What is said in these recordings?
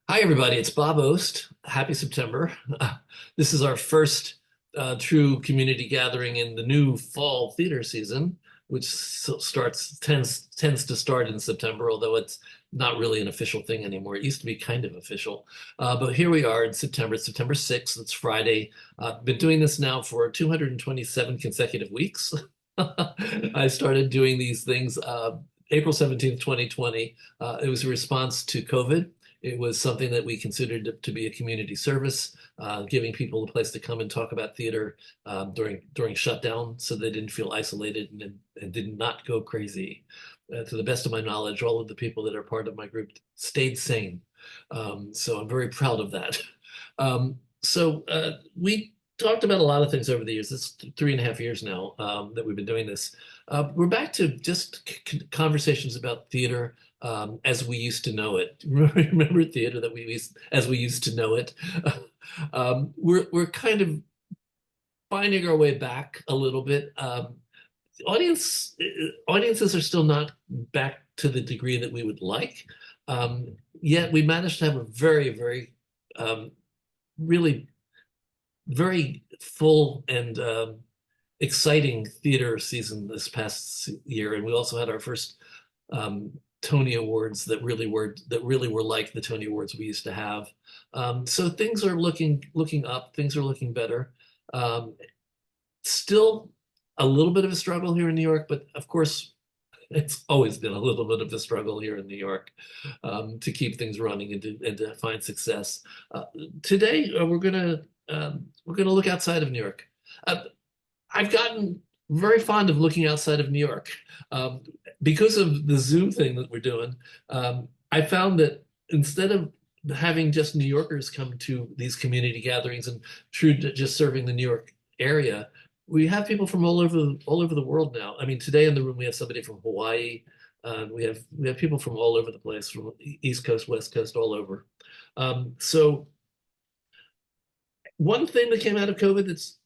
Hi, everybody. It's Bob Ost. Happy September. This is our first true community gathering in the new fall theater season, which tends to start in September, although it's not really an official thing anymore. It used to be kind of official. But here we are in September. It's September 6th. It's Friday. I've been doing this now for 227 consecutive weeks. I started doing these things April 17th, 2020. It was a response to COVID. It was something that we considered to be a community service, giving people a place to come and talk about theater during shutdown, so they didn't feel isolated and did not go crazy. To the best of my knowledge, all of the people that are part of my group stayed sane. So I'm very proud of that. We talked about a lot of things over the years. It's 3.5 years now that we've been doing this. We're back to just conversations about theater as we used to know it. Remember theater as we used to know it. We're kind of finding our way back a little bit. Audiences are still not back to the degree that we would like. Yet we managed to have a very, really very full and exciting theater season this past year, and we also had our first Tony Awards that really were like the Tony Awards we used to have. So things are looking up. Things are looking better. Still a little bit of a struggle here in New York, but of course, it's always been a little bit of a struggle here in New York to keep things running and to find success. Today, we're gonna look outside of New York. I've gotten very fond of looking outside of New York because of the Zoom thing that we're doing. I found that instead of having just New Yorkers come to these community gatherings and just serving the New York area, we have people from all over the world now. I mean, today in the room we have somebody from Hawaii. We have people from all over the place, from East Coast, West Coast, all over. So one thing that came out of COVID that's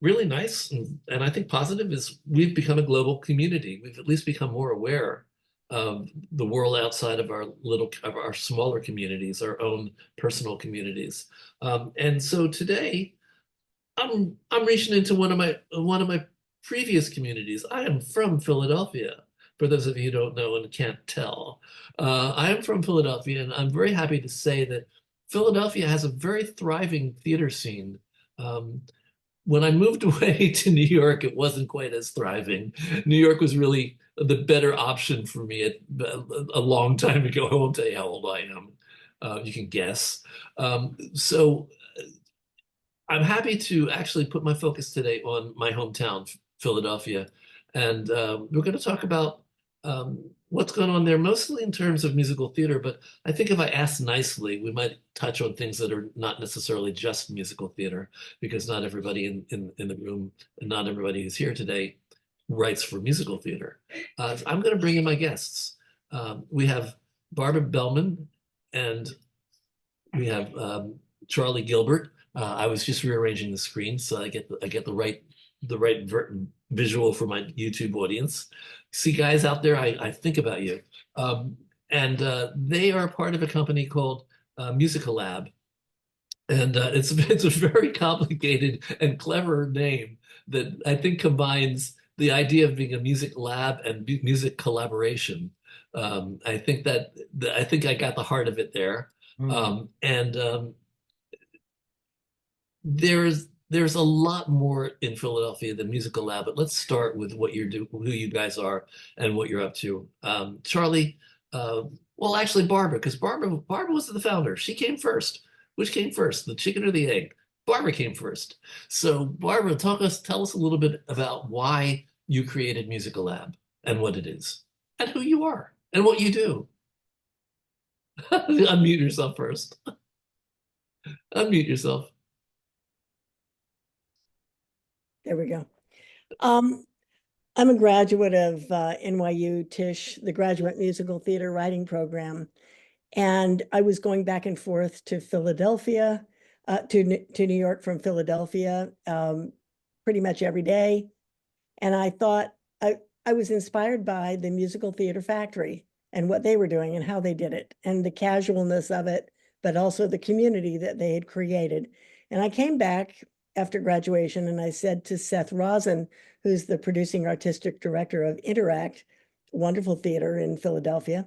really nice and I think positive is we've become a global community. We've at least become more aware of the world outside of our smaller communities, our own personal communities. And so today, I'm reaching into one of my previous communities. I am from Philadelphia. For those of you who don't know and can't tell, I am from Philadelphia, and I'm very happy to say that Philadelphia has a very thriving theater scene. When I moved away to New York, it wasn't quite as thriving. New York was really the better option for me a long time ago. I won't tell you how old I am. You can guess. So I'm happy to actually put my focus today on my hometown, Philadelphia. And we're going to talk about what's going on there, mostly in terms of musical theater. But I think if I ask nicely, we might touch on things that are not necessarily just musical theater, because not everybody in the room and not everybody who's here today writes for musical theater. I'm going to bring in my guests. We have Barbara Bellman and we have Charlie Gilbert. I was just rearranging the screen so I get the right visual for my YouTube audience. See, guys out there, I think about you. And they are part of a company called MusiCoLab, and it's a very complicated and clever name that I think combines the idea of being a music lab and music collaboration. I think I got the heart of it there. And there's a lot more in Philadelphia than MusiCoLab, but let's start with who you guys are, and what you're up to. Charlie, well, actually Barbara, because Barbara was the founder. She came first. Which came first, the chicken or the egg? Barbara came first. So Barbara, tell us a little bit about why you created MusiCoLab and what it is, and who you are, and what you do. Unmute yourself first. Unmute yourself. There we go. I'm a graduate of NYU Tisch, the Graduate Musical Theater Writing Program. And I was going back and forth to Philadelphia, to New York from Philadelphia, pretty much every day. And I thought I was inspired by the Musical Theater Factory. and what they were doing and how they did it and the casualness of it, but also the community that they had created. And I came back after graduation and I said to Seth Rosen, who's the producing artistic director of Interact, wonderful theater in Philadelphia,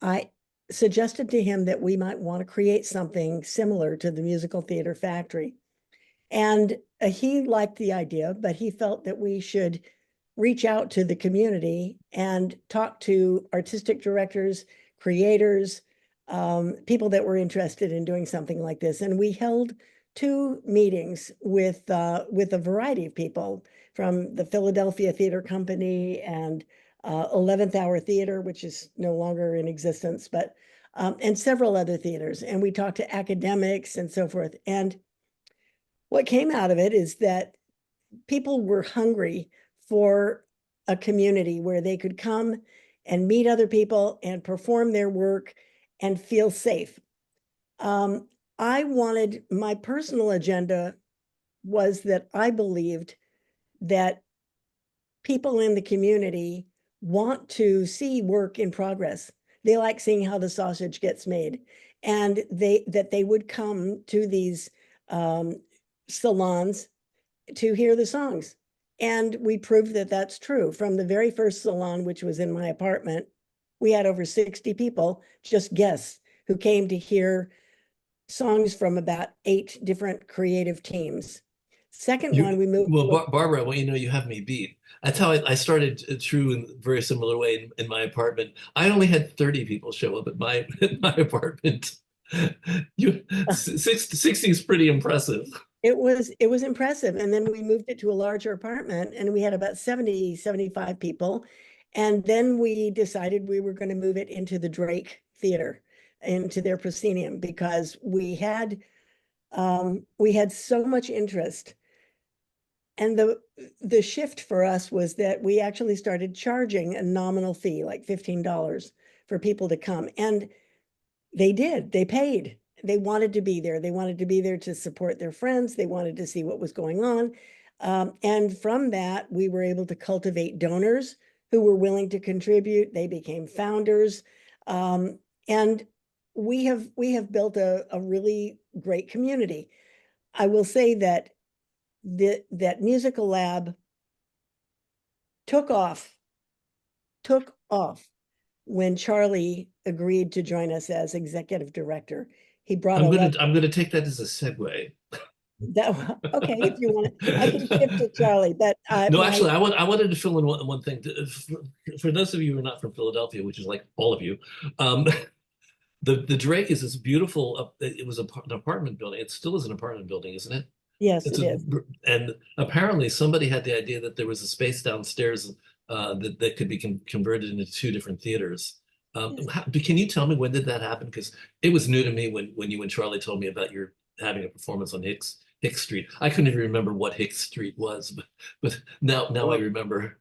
I suggested to him that we might want to create something similar to the Musical Theater Factory. And he liked the idea, but he felt that we should reach out to the community and talk to artistic directors, creators, people that were interested in doing something like this. And we held two meetings with a variety of people from the Philadelphia Theater Company and 11th Hour Theater, which is no longer in existence, but and several other theaters. And we talked to academics and so forth. And what came out of it is that people were hungry for a community where they could come and meet other people and perform their work and feel safe. I wanted, my personal agenda was that I believed that people in the community want to see work in progress. They like seeing how the sausage gets made, and they would come to these salons to hear the songs. And we proved that that's true. From the very first salon, which was in my apartment, we had over 60 people, just guests, who came to hear songs from about 8 different creative teams. Second one, we moved. Well, Barbara, well, you have me beat. That's how I started TRU in a very similar way in my apartment. I only had 30 people show up at my apartment. 60 is pretty impressive. It was impressive. And then we moved it to a larger apartment and we had about 70, 75 people. And then we decided we were going to move it into the Drake Theater, into their proscenium, because we had so much interest. And the shift for us was that we actually started charging a nominal fee, like $15 for people to come. And they did, they paid. They wanted to be there. They wanted to be there to support their friends. They wanted to see what was going on. And from that, we were able to cultivate donors who were willing to contribute. They became founders. And we have built a really great community. I will say that that MusiCoLab took off when Charlie agreed to join us as executive director. He brought I'm gonna take that as a segue. That okay, if you want to, I can shift to Charlie, but No, actually, I wanted to fill in one thing. For those of you who are not from Philadelphia, which is like all of you, um, the Drake is this beautiful. It was an apartment building. It still is an apartment building, isn't it? yes, It's it is. and apparently somebody had the idea that there was a space downstairs that could be converted into 2 different theaters. Yes. Can you tell me when did that happen? Because it was new to me when you and Charlie told me about your having a performance on Hicks Street. I couldn't even remember what Hicks Street was, but now I remember.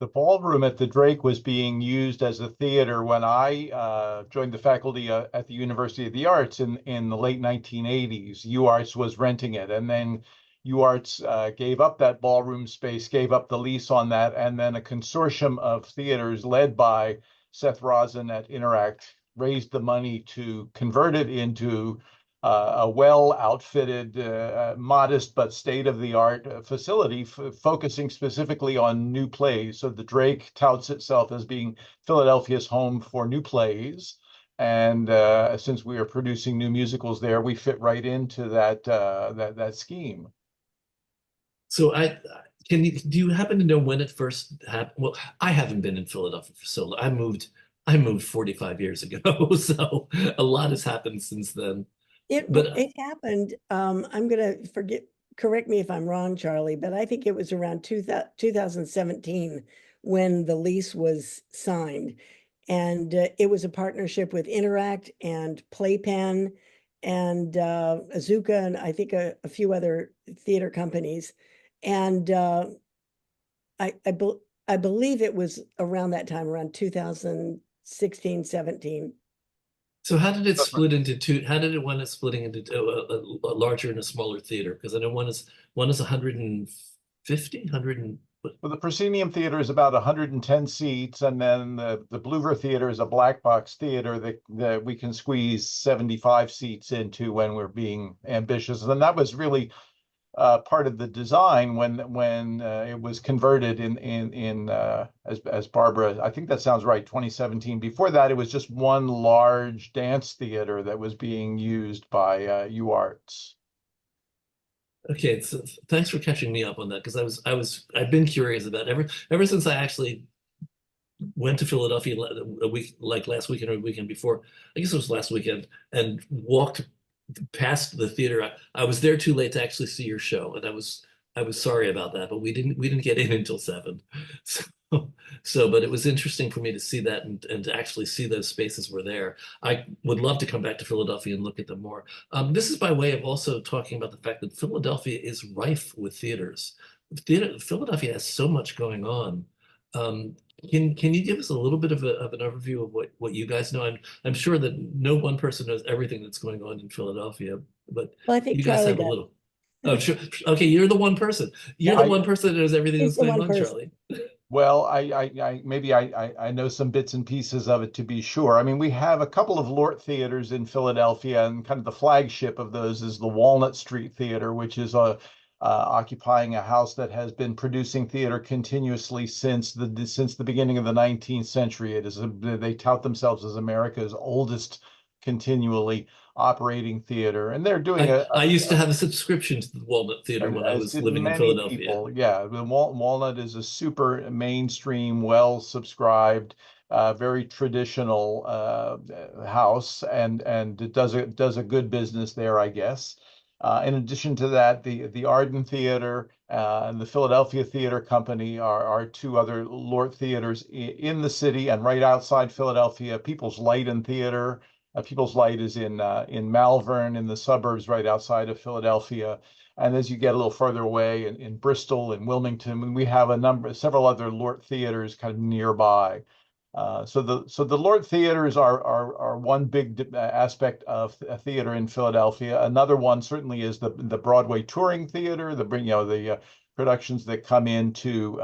The ballroom at the Drake was being used as a theater when I joined the faculty at the University of the Arts in the late 1980s. UArts was renting it, and then UArts gave up that ballroom space, gave up the lease on that, and then a consortium of theaters led by Seth Rosen at Interact raised the money to convert it into a well-outfitted, modest but state-of-the-art facility focusing specifically on new plays. So the Drake touts itself as being Philadelphia's home for new plays. And since we are producing new musicals there, we fit right into that scheme. So do you happen to know when it first happened? Well, I haven't been in Philadelphia for so long. I moved 45 years ago, so a lot has happened since then. It happened. I'm gonna correct me if I'm wrong, Charlie, but I think it was around 2017 when the lease was signed. And it was a partnership with Interact and Playpen and Azuka and I think a few other theater companies. And I believe it was around that time, around 2016, 17. So how did it split into two? How did it wind up splitting into a larger and a smaller theater? Because I know one is 150, 100 and Well, the Proscenium Theater is about 110 seats, and then the Bloover Theater is a black box theater that we can squeeze 75 seats into when we're being ambitious. And that was really part of the design when it was converted in as Barbara, I think that sounds right, 2017. Before that, it was just one large dance theater that was being used by UArts. Okay, so thanks for catching me up on that because I've been curious about ever since I actually went to Philadelphia a week like last weekend or the weekend before. I guess it was last weekend and walked past the theater. I was there too late to actually see your show, and I was sorry about that, but we didn't get in until 7. But it was interesting for me to see that and to actually see those spaces were there. I would love to come back to Philadelphia and look at them more. This is by way of also talking about the fact that Philadelphia is rife with theaters. Philadelphia has so much going on. Um, can you give us a little bit of an overview of what you guys know? I'm sure that no one person knows everything that's going on in Philadelphia, but Well, I think you guys Charlie have a does. little. Oh, sure. Okay, you're the one person. You're Yeah, the one person that knows everything He's that's the going one on, person. Charlie. well, I know some bits and pieces of it to be sure. I mean, we have a couple of LORT theaters in Philadelphia, and kind of the flagship of those is the Walnut Street Theater, which is occupying a house that has been producing theater continuously since the beginning of the 19th century. They tout themselves as America's oldest continually operating theater, and they're doing I used to have a subscription to the Walnut Theater when I as was did living in many Philadelphia. people. Yeah, the Walnut is a super mainstream, well subscribed, very traditional house, and it does a good business there, I guess. In addition to that, the Arden Theater and the Philadelphia Theater Company are two other LORT theaters in the city and right outside Philadelphia. People's Light and Theater. People's Light is in Malvern, in the suburbs right outside of Philadelphia. And as you get a little further away in Bristol and Wilmington, we have several other LORT theaters kind of nearby. So the LORT theaters are one big aspect of a theater in Philadelphia. Another one certainly is the Broadway touring theater, the productions that come into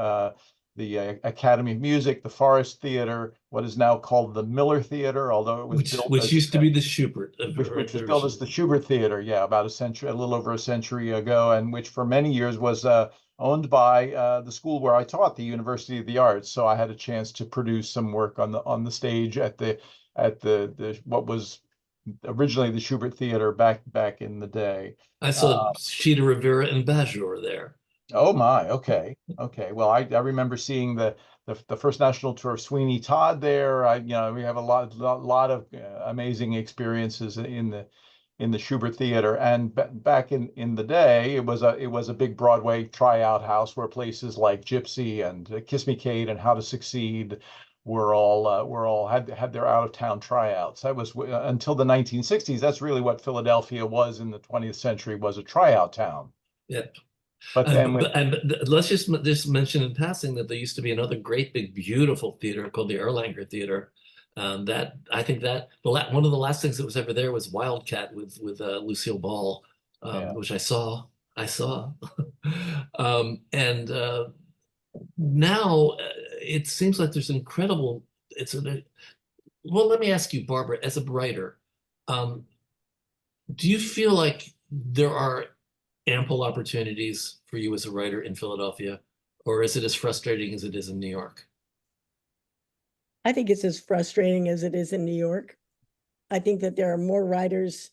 the Academy of Music, the Forest Theater, what is now called the Miller Theater, although it was built Which as used to be the Schubert which was built as the Schubert Theater, yeah, about a little over a century ago, and which for many years was owned by the school where I taught, the University of the Arts. So I had a chance to produce some work on the stage at the what was originally the Schubert Theater back in the day. I saw Sheeta Rivera and Bajor there. Oh my, okay. Okay. Well, I remember seeing the first national tour of Sweeney Todd there. We have a lot of amazing experiences in the Schubert Theater. And back in the day, it was a big Broadway tryout house where places like Gypsy and Kiss Me Kate and How to Succeed were all had their out of town tryouts. That was until the 1960s. That's really what Philadelphia was in the 20th century, was a tryout town. Yeah. But then Let's just mention in passing that there used to be another great big beautiful theater called the Erlanger Theater. That I think that one of the last things that was ever there was Wildcat with Lucille Ball, yeah. which I saw. And now it seems like there's incredible. Well, let me ask you, Barbara, as a writer, um, do you feel like there are ample opportunities for you as a writer in Philadelphia, or is it as frustrating as it is in New York? I think it's as frustrating as it is in New York. I think that there are more writers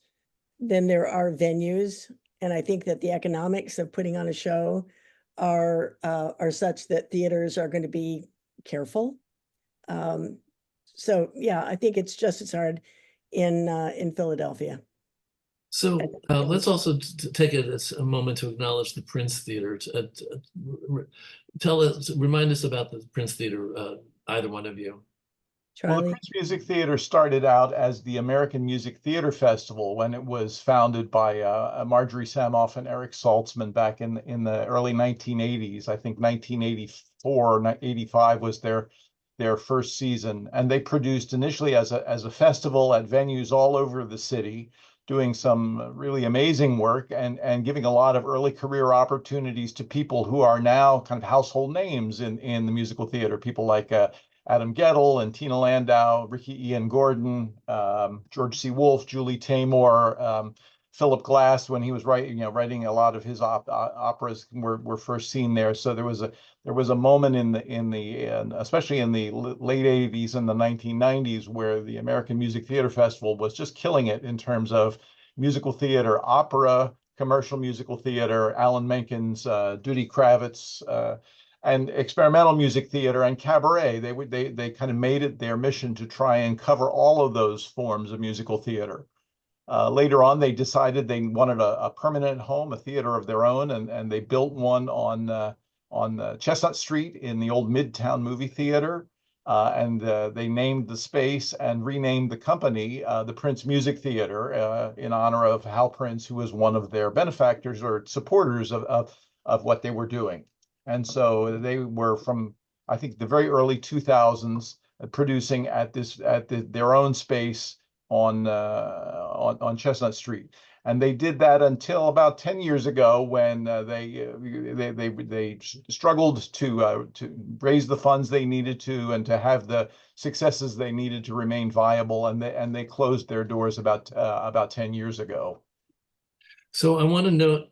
than there are venues, and I think that the economics of putting on a show are such that theaters are going to be careful. So yeah, I think it's just as hard in Philadelphia. So let's also take a moment to acknowledge the Prince Theater. Remind us about the Prince Theater, either one of you. Well, the Charlie? Prince Music Theater started out as the American Music Theater Festival when it was founded by Marjorie Samoff and Eric Saltzman back in the early 1980s. I think 1984, 85 was their their first season. And they produced initially as a festival at venues all over the city, doing some really amazing work and giving a lot of early career opportunities to people who are now kind of household names in the musical theater. People like Adam Guettel and Tina Landau, Ricky Ian Gordon, George C. Wolfe, Julie Taymor, Philip Glass, when he was writing a lot of his operas were first seen there. So there was a moment especially in the late 80s and the 1990s where the American Music Theater Festival was just killing it in terms of musical theater, opera, commercial musical theater, Alan Menken's Duty Kravitz, and experimental music theater and cabaret. They kind of made it their mission to try and cover all of those forms of musical theater. Later on, they decided they wanted a permanent home, a theater of their own, and they built one on Chestnut Street in the old Midtown Movie Theater. And they named the space and renamed the company the Prince Music Theater in honor of Hal Prince, who was one of their benefactors or supporters of what they were doing. And so they were from, I think, the very early 2000s producing at their own space on Chestnut Street. And they did that until about 10 years ago when they struggled to raise the funds they needed to and to have the successes they needed to remain viable, and they closed their doors about 10 years ago. So I want to note,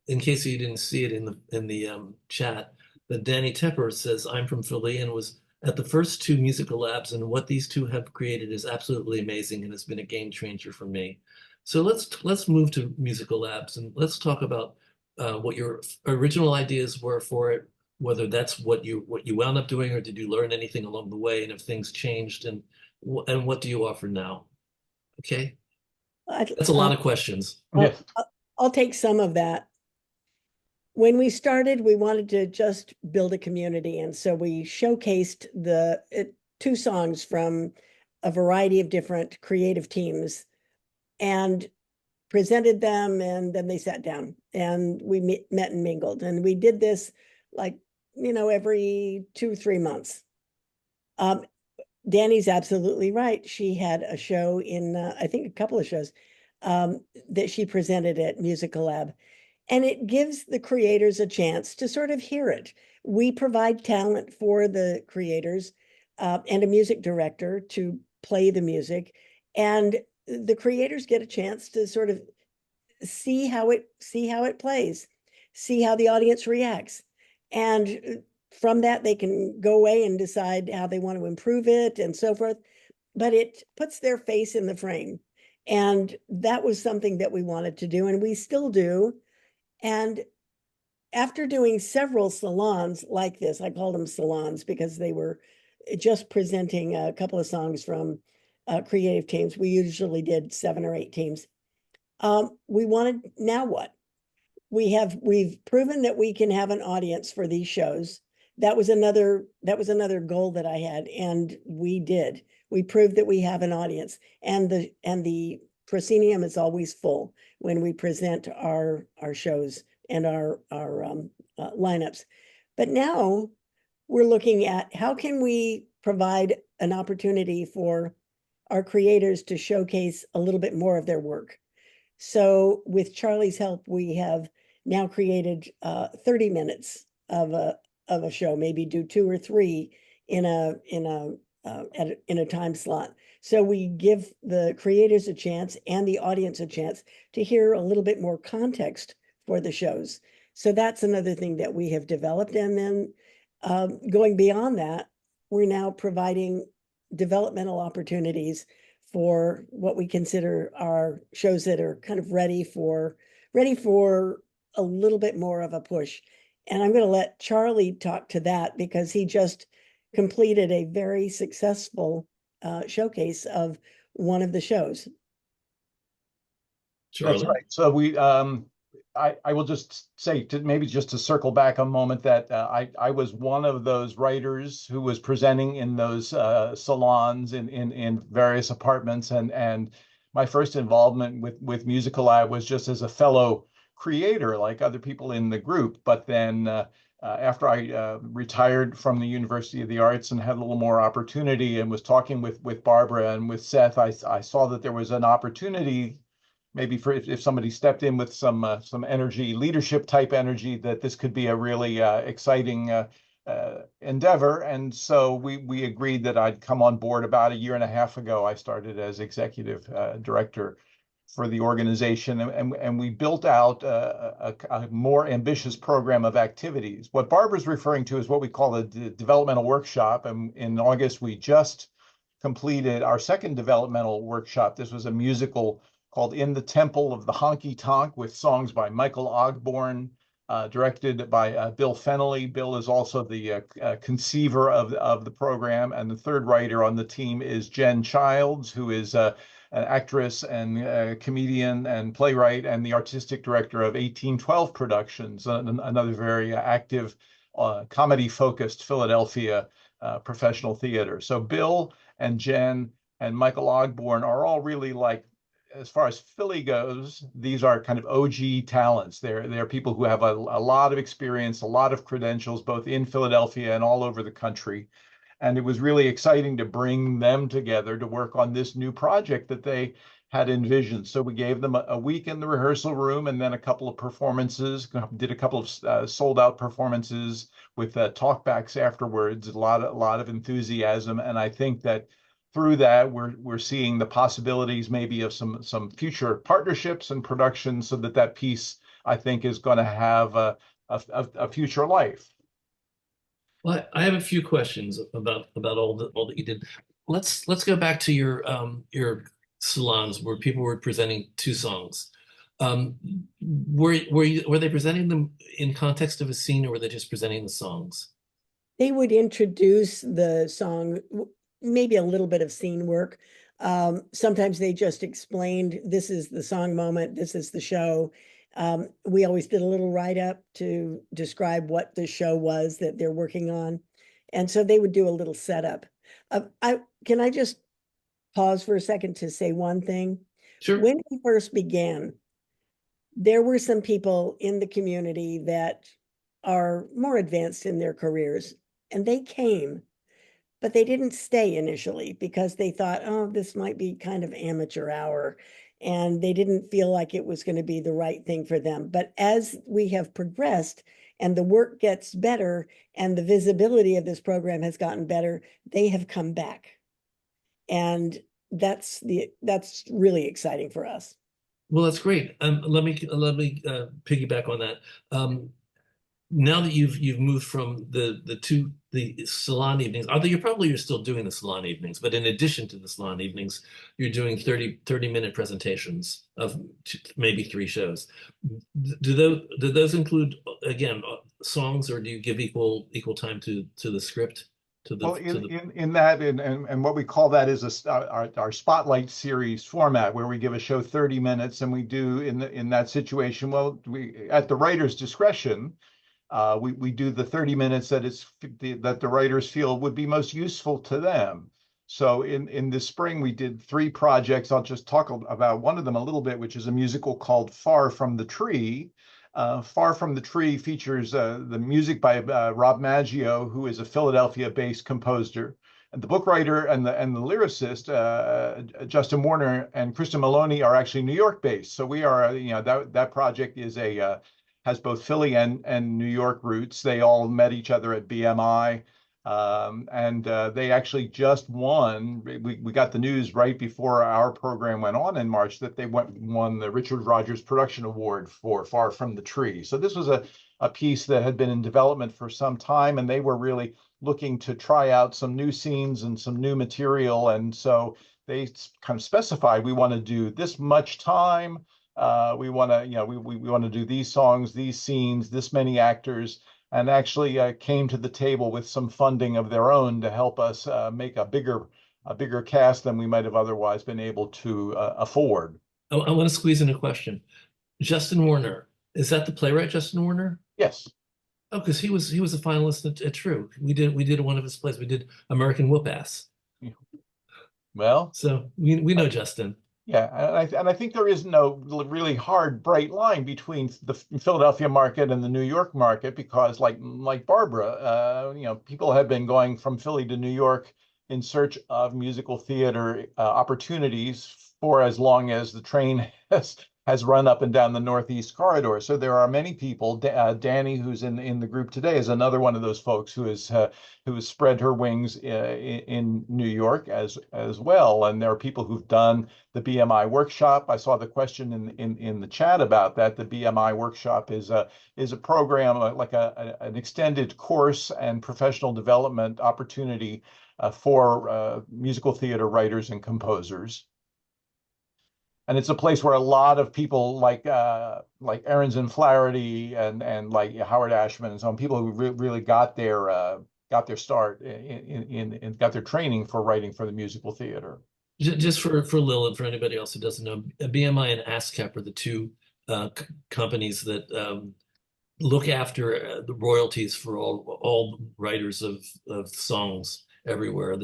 in case you didn't see it in the chat, that Danny Tepper says, "I'm from Philly and was at the first two MusiCoLabs, and what these two have created is absolutely amazing and has been a game changer for me." So let's move to MusiCoLabs and let's talk about what your original ideas were for it, whether that's what you wound up doing, or did you learn anything along the way, and if things changed, and what do you offer now? Okay, that's a lot of questions. Yes. I'll take some of that. When we started, we wanted to just build a community. And so we showcased the two songs from a variety of different creative teams and presented them. And then they sat down and we met and mingled. And we did this every 2-3 months. Danny's absolutely right. She had a show I think a couple of shows that she presented at MusiCoLab. And it gives the creators a chance to sort of hear it. We provide talent for the creators and a music director to play the music. And the creators get a chance to sort of see how it plays, see how the audience reacts. And from that, they can go away and decide how they want to improve it and so forth. But it puts their face in the frame. And that was something that we wanted to do, and we still do. And after doing several salons like this, I called them salons because they were just presenting a couple of songs from creative teams. We usually did 7 or 8 teams. We wanted, now what? We've proven that we can have an audience for these shows. That was another goal that I had, and we did. We proved that we have an audience, and the proscenium is always full when we present our shows and our lineups. But now we're looking at how can we provide an opportunity for our creators to showcase a little bit more of their work. So with Charlie's help, we have now created 30 minutes of a show, maybe do 2 or 3 in a time slot. So we give the creators a chance and the audience a chance to hear a little bit more context for the shows. So that's another thing that we have developed. And then going beyond that, we're now providing developmental opportunities for what we consider our shows that are kind of ready for a little bit more of a push. And I'm going to let Charlie talk to that because he just completed a very successful showcase of one of the shows. Charlie? That's right. So I will just say, to circle back a moment, that I was one of those writers who was presenting in those salons in various apartments, and my first involvement with MusiCoLab was just as a fellow creator, like other people in the group. But then after I retired from the University of the Arts and had a little more opportunity and was talking with Barbara and with Seth, I saw that there was an opportunity maybe for if somebody stepped in with some energy, leadership type energy, that this could be a really exciting endeavor. And so we agreed that I'd come on board about a year and a half ago. I started as executive director for the organization, and we built out a more ambitious program of activities. What Barbara's referring to is what we call a developmental workshop. And in August, we just completed our second developmental workshop. This was a musical called In the Temple of the Honky Tonk, with songs by Michael Ogborn, directed by Bill Fennelly. Bill is also the conceiver of the program, and the third writer on the team is Jen Childs, who is an actress and comedian and playwright, and the artistic director of 1812 Productions, another very active comedy-focused Philadelphia professional theater. So Bill and Jen and Michael Ogborn are all really, like, as far as Philly goes, these are kind of OG talents. They're people who have a lot of experience, a lot of credentials, both in Philadelphia and all over the country. And it was really exciting to bring them together to work on this new project that they had envisioned. So we gave them a week in the rehearsal room, and then a couple of performances, did a couple of sold out performances with talkbacks afterwards, a lot of enthusiasm. And I think that through that, we're seeing the possibilities maybe of some future partnerships and productions, so that piece, I think, is going to have a future life. Well, I have a few questions about all that you did. Let's go back to your salons where people were presenting two songs. Were they presenting them in context of a scene, or were they just presenting the songs? They would introduce the song, maybe a little bit of scene work. Sometimes they just explained, this is the song moment, this is the show. We always did a little write-up to describe what the show was that they're working on. And so they would do a little setup. Can I just pause for a second to say one thing? Sure. When we first began, there were some people in the community that are more advanced in their careers, and they came, but they didn't stay initially because they thought, oh, this might be kind of amateur hour. And they didn't feel like it was going to be the right thing for them. But as we have progressed and the work gets better and the visibility of this program has gotten better, they have come back. And that's really exciting for us. Well, that's great. Let me piggyback on that. Now that you've moved from the salon evenings, although you're still doing the salon evenings, but in addition to the salon evenings, you're doing 30-minute presentations of maybe 3 shows. Do those include, again, songs, or do you give equal time to the script? Well, in that, and what we call that is our spotlight series format, where we give a show 30 minutes, and we do in that situation, well, we, at the writer's discretion, we do the 30 minutes that the writers feel would be most useful to them. So in the spring, we did 3 projects. I'll just talk about one of them a little bit, which is a musical called Far from the Tree. Far from the Tree features the music by Rob Maggio, who is a Philadelphia-based composer, and the book writer and the lyricist Justin Warner and Kristen Maloney are actually New York-based. So we are, that project is has both Philly and New York roots. They all met each other at BMI. And they actually just won. We got the news right before our program went on in March that they won the Richard Rogers Production Award for Far from the Tree. So this was a piece that had been in development for some time, and they were really looking to try out some new scenes and some new material. And so they kind of specified, we want to do this much time. We want to, we want to do these songs, these scenes, this many actors, and actually came to the table with some funding of their own to help us make a bigger cast than we might have otherwise been able to afford. I want to squeeze in a question. Justin Warner, is that the playwright Justin Warner? Yes. Oh, because he was a finalist at TRU. We did one of his plays. We did American Whoop Ass. Well, so we know Justin. Yeah, and I think there is no really hard, bright line between the Philadelphia market and the New York market because, like Barbara, people have been going from Philly to New York in search of musical theater opportunities for as long as the train has run up and down the Northeast corridor. So there are many people. Danny, who's in the group today, is another one of those folks who has spread her wings in New York as well. And there are people who've done the BMI workshop. I saw the question in the chat about that. The BMI workshop is a program like an extended course and professional development opportunity for musical theater writers and composers. And it's a place where a lot of people like Ahrens and Flaherty and like Howard Ashman and so on, people who really got their start in got their training for writing for the musical theater. Just for Lil and for anybody else who doesn't know, BMI and ASCAP are the two companies that look after the royalties for all writers of songs everywhere. I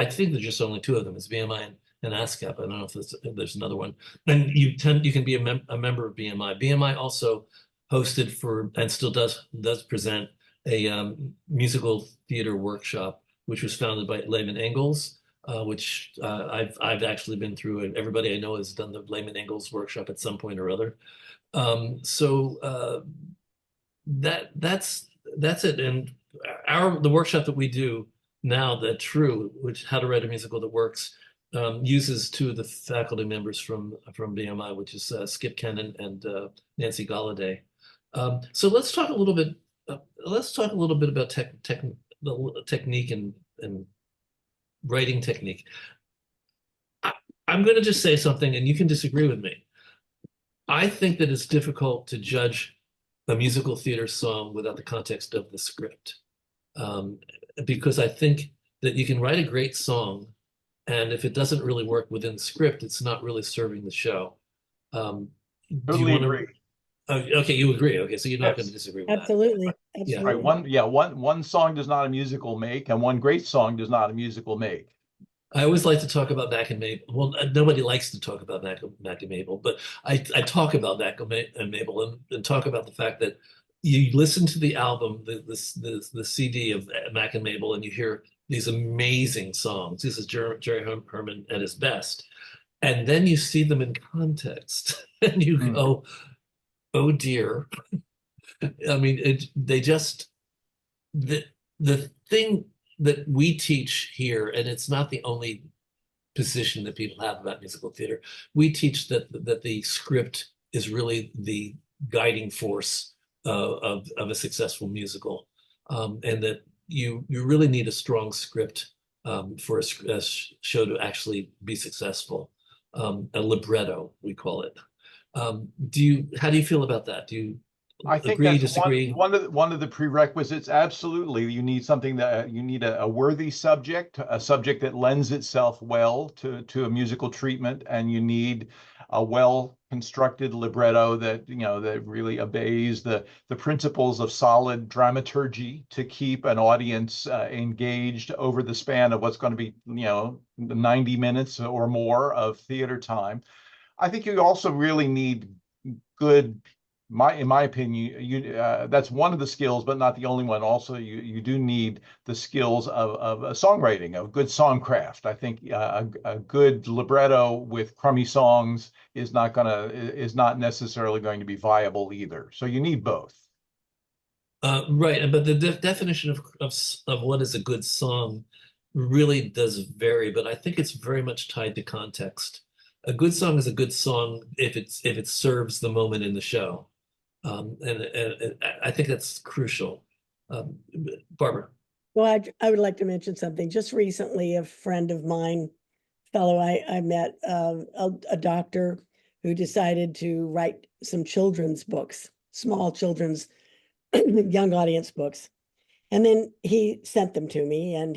think there's just only two of them. It's BMI and ASCAP. I don't know if there's another one. And you can be a member of BMI. BMI also hosted for and still does present a musical theater workshop, which was founded by Lehman Engels, which I've actually been through, and everybody I know has done the Lehman Engels workshop at some point or other. That's it. And the workshop that we do now, the TRU, which How to Write a Musical That Works, uses two of the faculty members from BMI, which is Skip Kennan and Nancy Galladay. So let's talk a little bit. Let's talk a little bit about technique and writing technique. I'm going to just say something, and you can disagree with me. I think that it's difficult to judge a musical theater song without the context of the script, because I think that you can write a great song, and if it doesn't really work within the script, it's not really serving the show. Do you Totally want agree. to? Okay, you agree. Okay, so you're not going to Yes. disagree with that. Absolutely. Yeah. Absolutely. Right. One song does not a musical make, and one great song does not a musical make. I always like to talk about Mac and Mabel. Well, nobody likes to talk about Mac and Mabel, but I talk about Mac and Mabel and talk about the fact that you listen to the album, the CD of Mac and Mabel, and you hear these amazing songs. This is Jerry Herman at his best. And then you see them in context and you go, oh dear. I mean, the thing that we teach here, and it's not the only position that people have about musical theater, we teach that the script is really the guiding force of a successful musical, and that you really need a strong script for a show to actually be successful. A libretto, we call it. How do you feel about that? Do you I think agree, that's disagree? one of the prerequisites. Absolutely, you need something that you need a worthy subject, a subject that lends itself well to a musical treatment, and you need a well constructed libretto that that really obeys the principles of solid dramaturgy to keep an audience engaged over the span of what's going to be 90 minutes or more of theater time. I think you also really need good, in my opinion, that's one of the skills, but not the only one. Also, you do need the skills of songwriting, of good songcraft. I think a good libretto with crummy songs is not necessarily going to be viable either. So you need both. Right, but the definition of what is a good song really does vary, but I think it's very much tied to context. A good song is a good song if it serves the moment in the show. And I think that's crucial. Barbara. Well, I would like to mention something. Just recently, a friend of mine, fellow I met, a doctor who decided to write some children's books, small children's young audience books. And then he sent them to me, and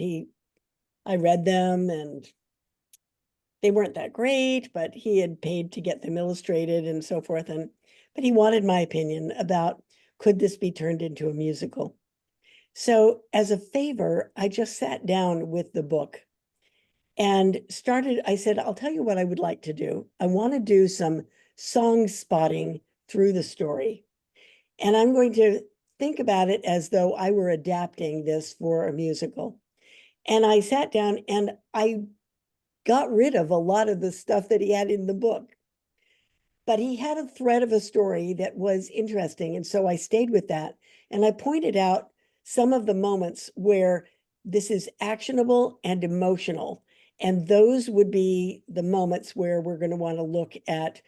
I read them, and they weren't that great, but he had paid to get them illustrated and so forth. But he wanted my opinion about, could this be turned into a musical? So as a favor, I just sat down with the book and I said, I'll tell you what I would like to do. I want to do some song spotting through the story. And I'm going to think about it as though I were adapting this for a musical. And I sat down and I got rid of a lot of the stuff that he had in the book. But he had a thread of a story that was interesting. And so I stayed with that. And I pointed out some of the moments where this is actionable and emotional. And those would be the moments where we're going to want to look at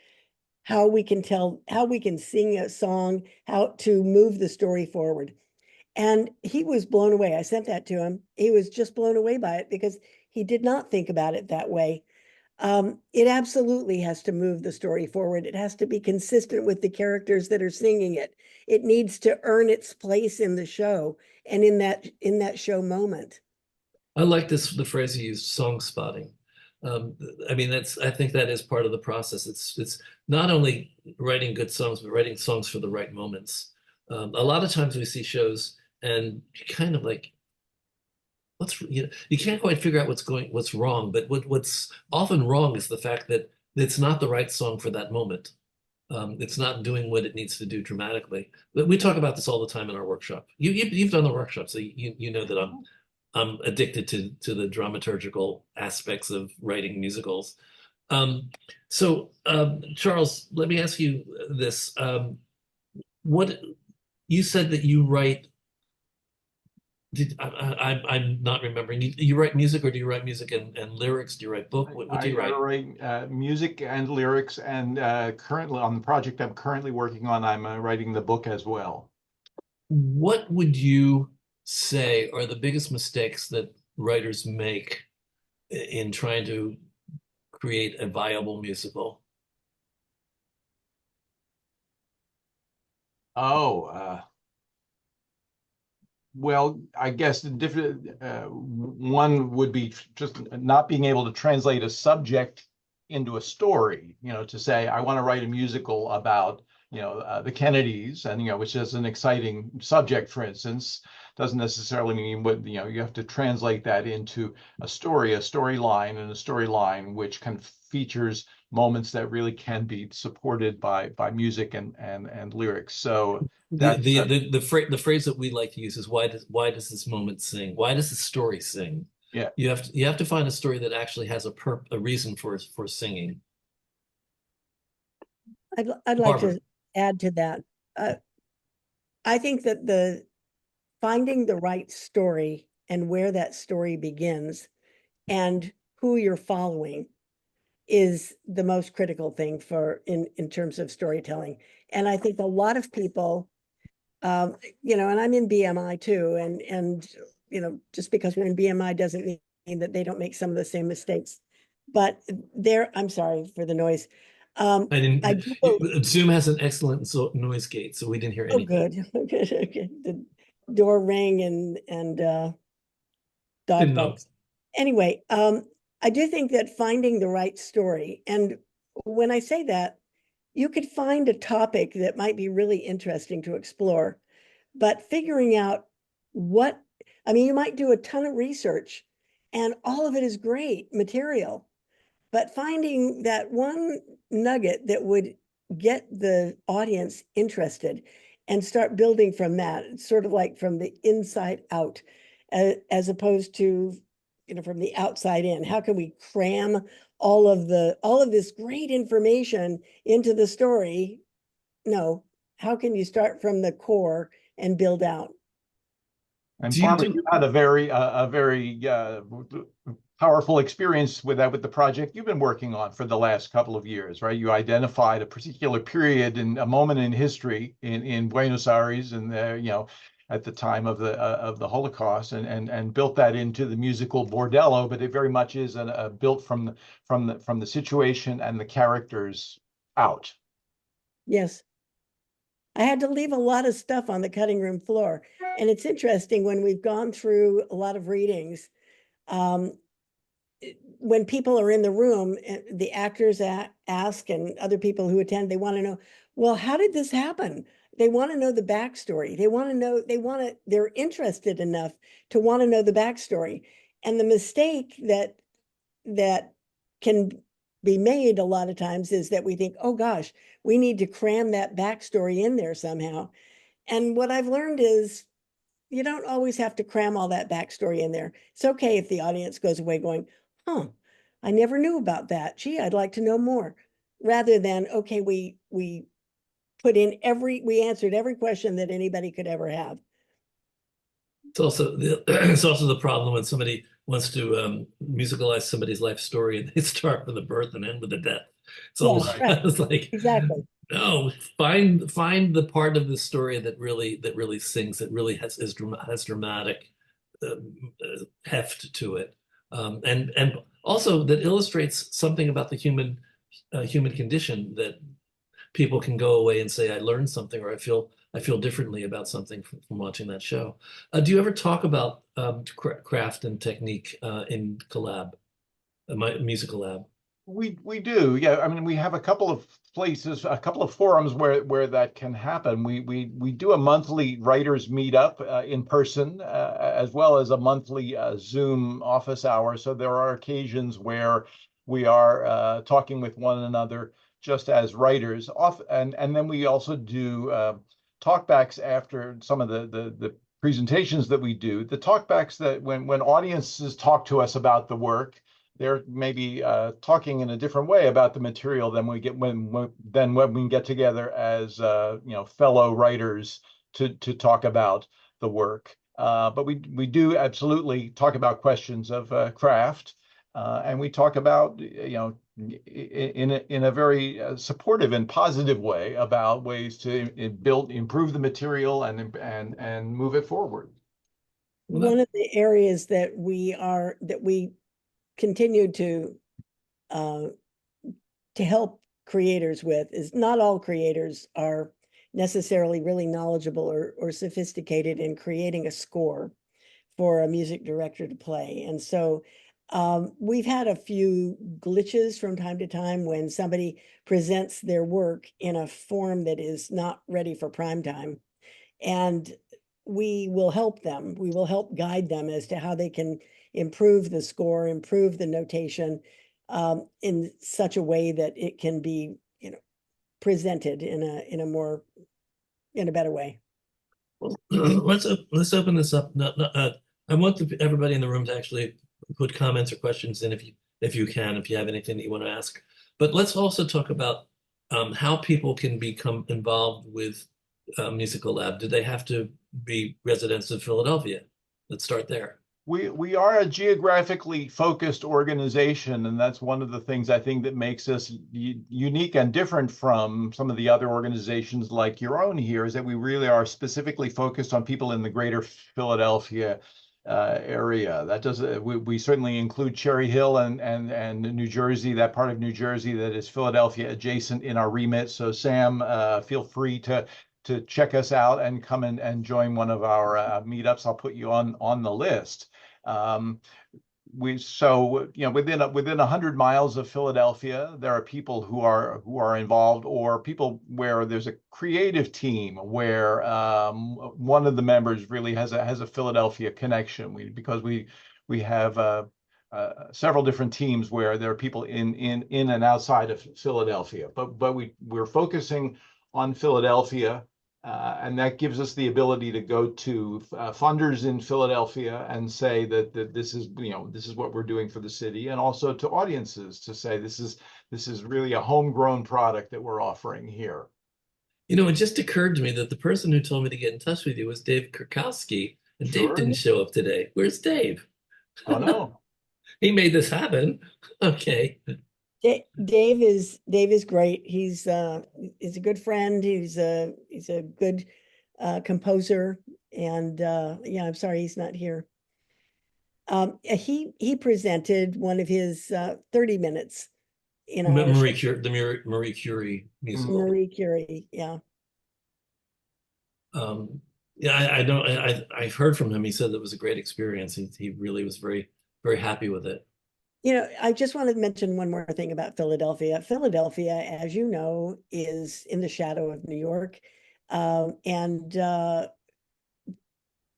how we can sing a song, how to move the story forward. And he was blown away. I sent that to him. He was just blown away by it because he did not think about it that way. It absolutely has to move the story forward. It has to be consistent with the characters that are singing it. It needs to earn its place in the show and in that show moment. I like the phrase you used, song spotting. I mean, I think that is part of the process. It's not only writing good songs, but writing songs for the right moments. A lot of times we see shows and you kind of like, you can't quite figure out what's wrong, but what's often wrong is the fact that it's not the right song for that moment. It's not doing what it needs to do dramatically. But we talk about this all the time in our workshop. You've done the workshop, so you know that I'm addicted to the dramaturgical aspects of writing musicals. Charles, let me ask you this. What you said that you write, I'm not remembering. You write music, or do you write music and lyrics? Do you write book? What do you write? I write music and lyrics, and currently on the project I'm currently working on, I'm writing the book as well. What would you say are the biggest mistakes that writers make in trying to create a viable musical? Well, I guess the different one would be just not being able to translate a subject into a story. To say I want to write a musical about the Kennedys, and which is an exciting subject, for instance, doesn't necessarily mean what you have to translate that into a storyline, and a storyline which kind of features moments that really can be supported by music and lyrics. So the phrase that we like to use is, why does this moment sing? Why does the story sing? Yeah. You have to find a story that actually has a reason for singing. I'd like Barbara. to add to that. I think that finding the right story and where that story begins and who you're following is the most critical thing in terms of storytelling. And I think a lot of people, and I'm in BMI too, and just because we're in BMI doesn't mean that they don't make some of the same mistakes. But I'm sorry for the noise. I didn't. Zoom has an excellent noise gate, so we didn't hear anything. Oh, good. Okay. The door ring and dog barks. Anyway, I do think that finding the right story, and when I say that, you could find a topic that might be really interesting to explore, but figuring out you might do a ton of research and all of it is great material, but finding that one nugget that would get the audience interested and start building from that, it's sort of like from the inside out, as opposed to from the outside in. How can we cram all of this great information into the story? No, how can you start from the core and build out? And Barbara, you had a very powerful experience with the project you've been working on for the last couple of years, right? You identified a particular period and a moment in history in Buenos Aires, and at the time of the Holocaust, and built that into the musical Bordello. But it very much is built from the situation and the characters out. Yes. I had to leave a lot of stuff on the cutting room floor. And it's interesting, when we've gone through a lot of readings, when people are in the room, the actors ask, and other people who attend, they want to know, well, how did this happen? They want to know the backstory. They're interested enough to want to know the backstory. And the mistake that that can be made a lot of times is that we think, oh gosh, we need to cram that backstory in there somehow. And what I've learned is you don't always have to cram all that backstory in there. It's okay if the audience goes away going, huh, I never knew about that. Gee, I'd like to know more. Rather than, okay, we put in we answered every question that anybody could ever have. It's also the problem when somebody wants to musicalize somebody's life story and they start with a birth and end with a death. It's Yeah, almost right. it's like Exactly. no, find the part of the story that really sings, that really has dramatic heft to it, and also that illustrates something about the human condition, that people can go away and say, I learned something, or I feel differently about something from watching that show. Do you ever talk about craft and technique in collab, my MusiCoLab? We do, yeah. I mean, we have a couple of places, a couple of forums where that can happen. We do a monthly writers meetup in person, as well as a monthly Zoom office hour. So there are occasions where we are talking with one another just as writers. And then we also do talkbacks after some of the presentations that we do. The talkbacks that when audiences talk to us about the work, they're maybe talking in a different way about the material than when we get together as fellow writers to talk about the work. But we do absolutely talk about questions of craft, and we talk about in a very supportive and positive way about ways to improve the material and move it forward. One of the areas that we continue to help creators with is not all creators are necessarily really knowledgeable or sophisticated in creating a score for a music director to play. And so we've had a few glitches from time to time when somebody presents their work in a form that is not ready for prime time. And we will help them. We will help guide them as to how they can improve the score, improve the notation in such a way that it can be, presented in a better way. Well, let's open this up. I want everybody in the room to actually put comments or questions in if you have anything that you want to ask. But let's also talk about how people can become involved with MusiCoLab. Do they have to be residents of Philadelphia? Let's start there. We are a geographically focused organization, and that's one of the things I think that makes us unique and different from some of the other organizations like your own here, is that we really are specifically focused on people in the greater Philadelphia area. That does we certainly include Cherry Hill and New Jersey, that part of New Jersey that is Philadelphia adjacent in our remit. So Sam, feel free to check us out and come and join one of our meetups. I'll put you on the list. Within 100 miles of Philadelphia, there are people who are involved, or people where there's a creative team where one of the members really has a Philadelphia connection. Because we have several different teams where there are people in and outside of Philadelphia, but we're focusing on Philadelphia. And that gives us the ability to go to funders in Philadelphia and say that this is what we're doing for the city, and also to audiences to say this is really a homegrown product that we're offering here. It just occurred to me that the person who told me to get in touch with you was Dave Kurkowski, and Sure. Dave didn't show up today. Where's Dave? Oh no. He made this happen. Okay. Dave is great. He's a good friend. He's a good composer, and yeah, I'm sorry he's not here. He presented one of his 30 minutes in our Marie Curie, the Marie Curie musical. Marie Curie, yeah. Yeah, I don't. I've heard from him. He said it was a great experience. He really was very, very happy with it. I just want to mention one more thing about Philadelphia. Philadelphia, as you know, is in the shadow of New York. And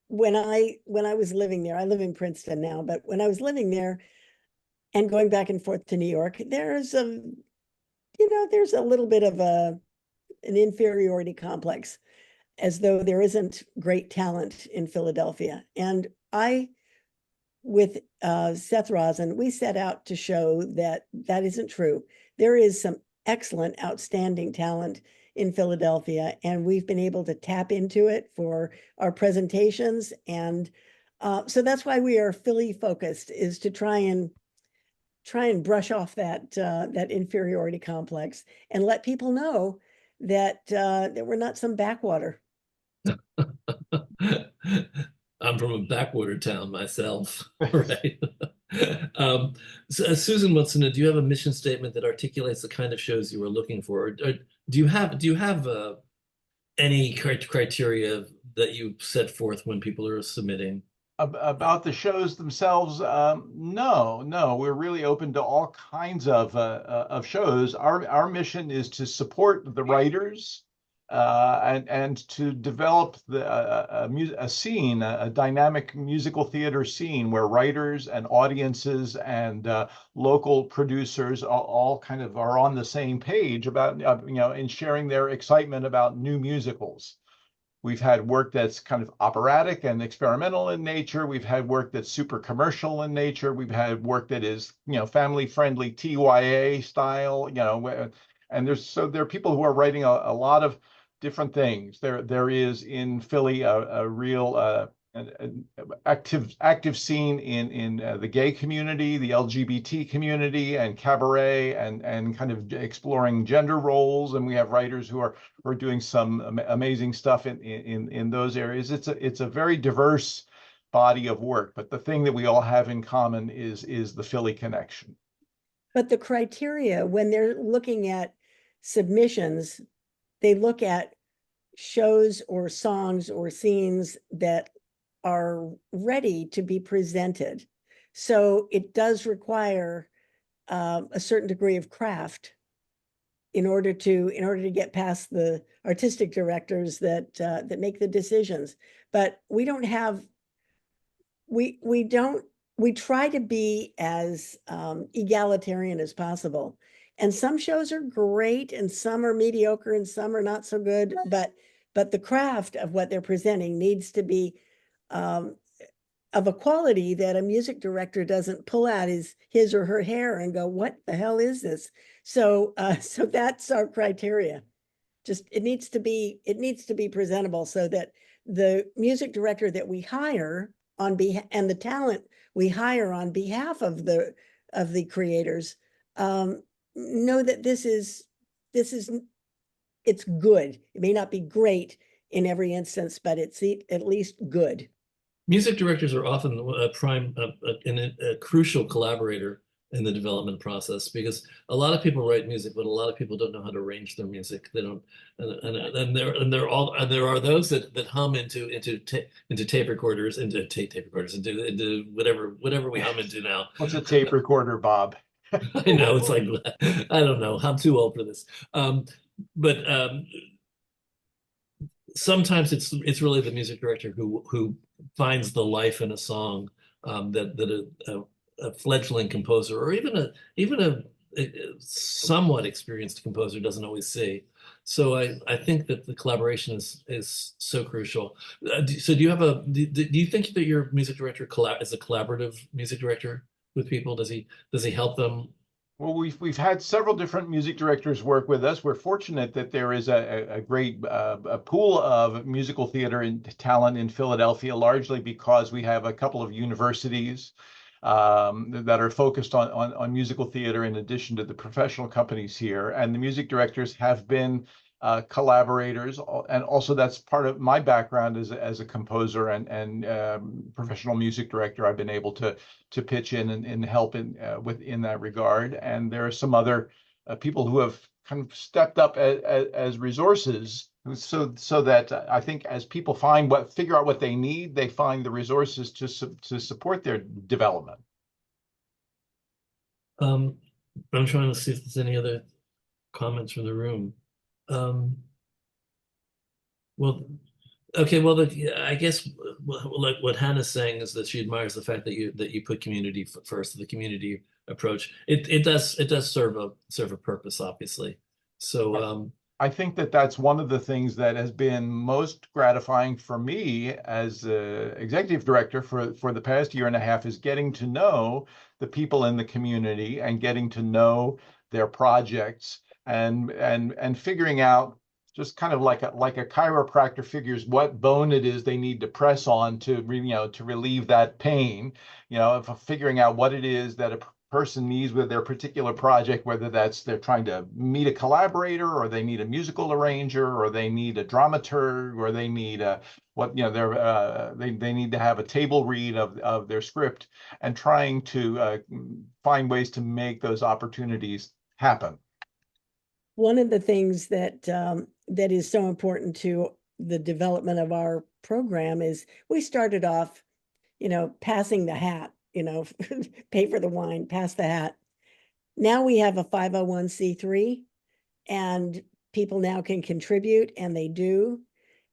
when I was living there, I live in Princeton now, but when I was living there, and going back and forth to New York, there's there's a little bit of an inferiority complex, as though there isn't great talent in Philadelphia. And with Seth Rosen, we set out to show that that isn't true. There is some excellent, outstanding talent in Philadelphia, and we've been able to tap into it for our presentations. And so that's why we are Philly focused, is to try and brush off that inferiority complex and let people know that that we're not some backwater. I'm from a backwater town myself, right? Susan wants to know, do you have a mission statement that articulates the kind of shows you are looking for? Or do you have any criteria that you set forth when people are submitting? About the shows themselves, no, we're really open to all kinds of shows. Our mission is to support the writers and to develop a scene, a dynamic musical theater scene where writers and audiences and local producers all kind of are on the same page about in sharing their excitement about new musicals. We've had work that's kind of operatic and experimental in nature. We've had work that's super commercial in nature. We've had work that is, family friendly TYA style, and there are people who are writing a lot of different things. There is in Philly a real an active scene in the gay community, the LGBT community, and cabaret, and kind of exploring gender roles. And we have writers who are doing some amazing stuff in those areas. It's a very diverse body of work, but the thing that we all have in common is the Philly connection. But the criteria, when they're looking at submissions, they look at shows or songs or scenes that are ready to be presented. So it does require a certain degree of craft in order to get past the artistic directors that make the decisions. But we try to be as egalitarian as possible. And some shows are great and some are mediocre and some are not so good, but the craft of what they're presenting needs to be of a quality that a music director doesn't pull out his or her hair and go, what the hell is this? So so that's our criteria. Just it needs to be presentable, so that the music director that we hire on behalf, and the talent we hire on behalf of the creators, know that it's good. It may not be great in every instance, but it's at least good. Music directors are often a crucial collaborator in the development process, because a lot of people write music, but a lot of people don't know how to arrange their music. They don't, and there are those that hum into tape recorders, into tape recorders, into whatever we hum into now. What's a tape recorder, Bob? I know, it's like, I don't know, I'm too old for this. But sometimes it's really the music director who finds the life in a song that a fledgling composer, or even a somewhat experienced composer, doesn't always see. So I think that the collaboration is so crucial. So do you think that your music director is a collaborative music director with people? Does he help them? Well, we've had several different music directors work with us. We're fortunate that there is a great a pool of musical theater and talent in Philadelphia, largely because we have a couple of universities that are focused on musical theater in addition to the professional companies here. And the music directors have been collaborators, and also that's part of my background as a composer and professional music director. I've been able to pitch in and help in that regard. And there are some other people who have kind of stepped up as resources, so that I think as people figure out what they need, they find the resources to support their development. I'm trying to see if there's any other comments from the room. Well, okay. Well, I guess like what Hannah's saying is that she admires the fact that you put community first. The community approach. It does serve a purpose, obviously. So I think that that's one of the things that has been most gratifying for me as executive director for the past year and a half is getting to know the people in the community and getting to know their projects and figuring out, just kind of like a chiropractor figures what bone it is they need to press on to to relieve that pain, figuring out what it is that a person needs with their particular project, whether that's they're trying to meet a collaborator, or they need a musical arranger, or they need a dramaturg, or they need they need to have a table read of their script, and trying to find ways to make those opportunities happen. One of the things that that is so important to the development of our program is we started off, passing the hat, pay for the wine, pass the hat. Now we have a 501c3, and people now can contribute, and they do.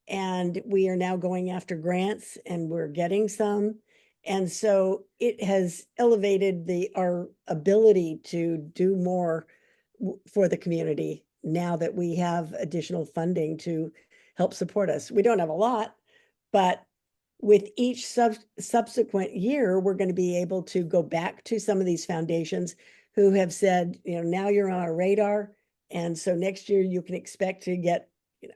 And we are now going after grants, and we're getting some. And so it has elevated our ability to do more for the community now that we have additional funding to help support us. We don't have a lot, but with each subsequent year, we're going to be able to go back to some of these foundations who have said, now you're on our radar. And so next year you can expect to get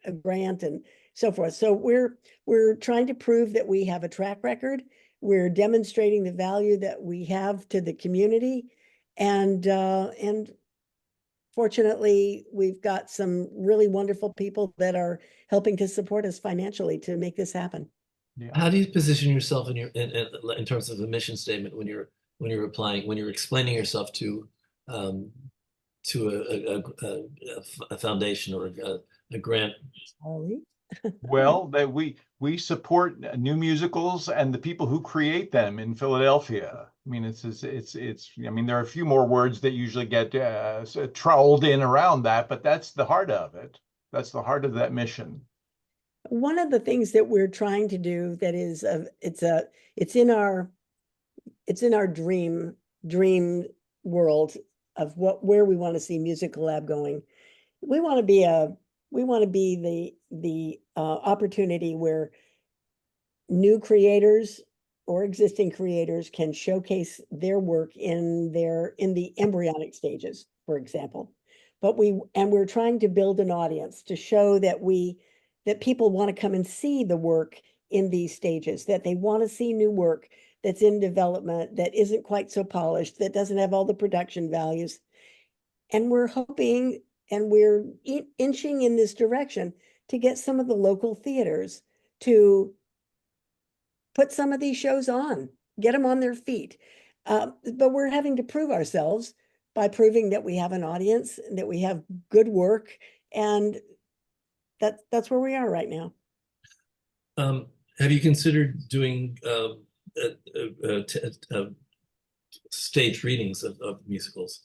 a grant and so forth. So we're trying to prove that we have a track record. We're demonstrating the value that we have to the community. And fortunately, we've got some really wonderful people that are helping to support us financially to make this happen. Yeah. How do you position yourself in terms of the mission statement when you're applying, when you're explaining yourself to a foundation or a grant? Well, that we support new musicals and the people who create them in Philadelphia. I mean, it's I mean, there are a few more words that usually get troweled in around that, but that's the heart of it. That's the heart of that mission. One of the things that we're trying to do that is it's in our dream world of where we want to see MusiCoLab going. We want to be the opportunity where new creators or existing creators can showcase their work in the embryonic stages, for example. But we're trying to build an audience to show that people want to come and see the work in these stages, that they want to see new work that's in development, that isn't quite so polished, that doesn't have all the production values. And we're hoping, and we're inching in this direction to get some of the local theaters to put some of these shows on, get them on their feet. But we're having to prove ourselves by proving that we have an audience, and that we have good work, and that's where we are right now. Have you considered doing stage readings of musicals,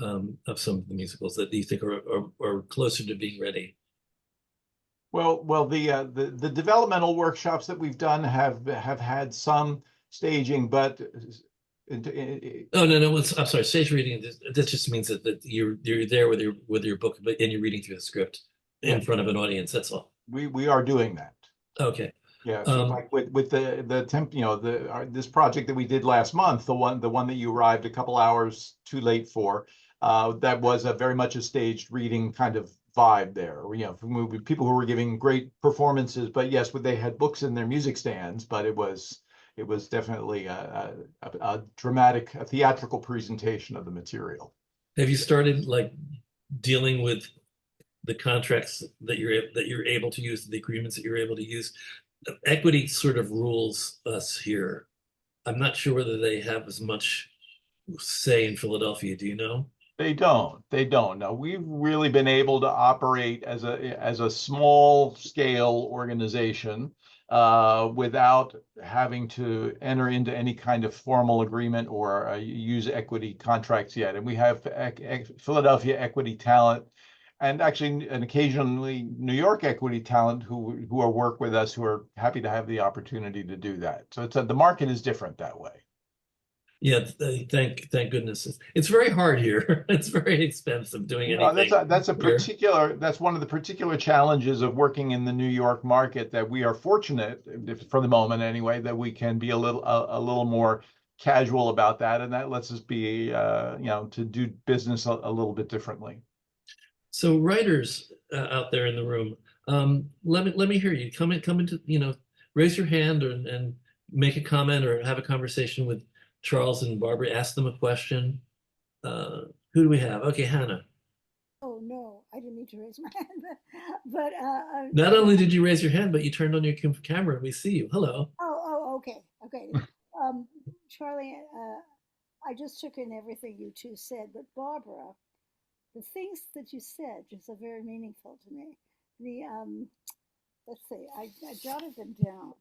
of some of the musicals that you think are closer to being ready? Well, the developmental workshops that we've done have had some staging, but no, I'm sorry, stage reading. That just means that you're there with your book, and you're reading through the script in front of an audience. That's all. We are doing that. Okay. Yeah. So like with this project that we did last month, the one that you arrived a couple hours too late for, that was very much a staged reading kind of vibe there. From people who were giving great performances, but yes, they had books in their music stands, but it was definitely a dramatic, a theatrical presentation of the material. Have you started dealing with the contracts that you're able to use, the agreements that you're able to use? Equity sort of rules us here. I'm not sure whether they have as much say in Philadelphia. Do you know? They don't. No, we've really been able to operate as a small scale organization without having to enter into any kind of formal agreement or use equity contracts yet. And we have Philadelphia equity talent, and actually, and occasionally New York equity talent who work with us, who are happy to have the opportunity to do that. So the market is different that way. Yeah, thank goodness. It's very hard here. It's very expensive doing anything here. That's one of the particular challenges of working in the New York market, that we are fortunate, for the moment anyway, that we can be a little more casual about that, and that lets us be to do business a little bit differently. So writers out there in the room, let me hear you. Come into, raise your hand and make a comment or have a conversation with Charles and Barbara. Ask them a question. Who do we have? Okay, Hannah. Oh no, I didn't need to raise my hand, but Not only did you raise your hand, but you turned on your camera and we see you. Hello. okay, okay. Charlie, I just took in everything you two said, but Barbara, the things that you said just are very meaningful to me. The let's see, I jotted them down.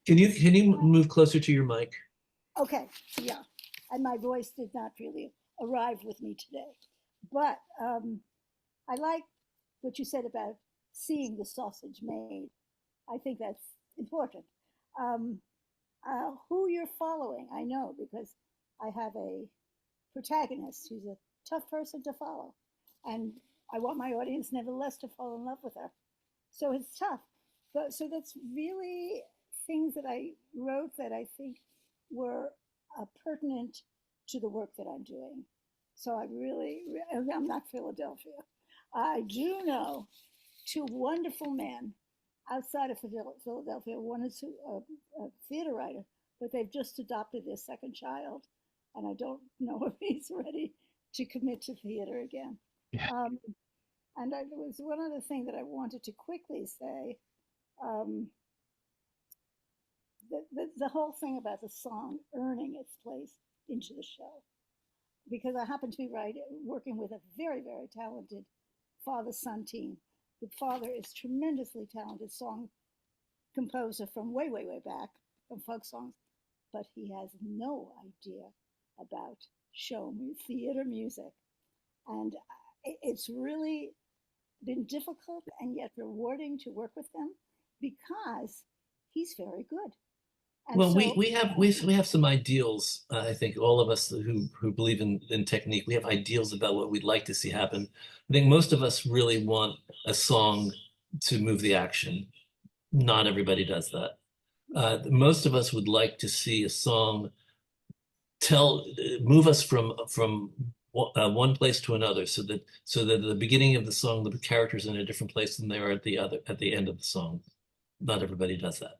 Can you move closer to your mic? Okay, yeah, and my voice did not really arrive with me today, but I like what you said about seeing the sausage made. I think that's important. Um, who you're following, I know, because I have a protagonist who's a tough person to follow, and I want my audience nevertheless to fall in love with her. So it's tough, but so that's really things that I wrote that I think were pertinent to the work that I'm doing. So I'm not Philadelphia. I do know two wonderful men outside of Philadelphia. One is a theater writer, but they've just adopted their second child, and I don't know if he's ready to commit to theater again. Yeah. And there was one other thing that I wanted to quickly say. The whole thing about the song earning its place into the show, because I happen to be working with a very, very talented father-son team. The father is tremendously talented song composer from way, way, way back, from folk songs, but he has no idea about theater music. And it's really been difficult and yet rewarding to work with him because he's very good. And Well, so, we have some ideals. I think all of us who believe in technique, we have ideals about what we'd like to see happen. I think most of us really want a song to move the action. Not everybody does that. Most of us would like to see a song move us from one place to another, so that at the beginning of the song the character's in a different place than they are at the end of the song. Not everybody does that.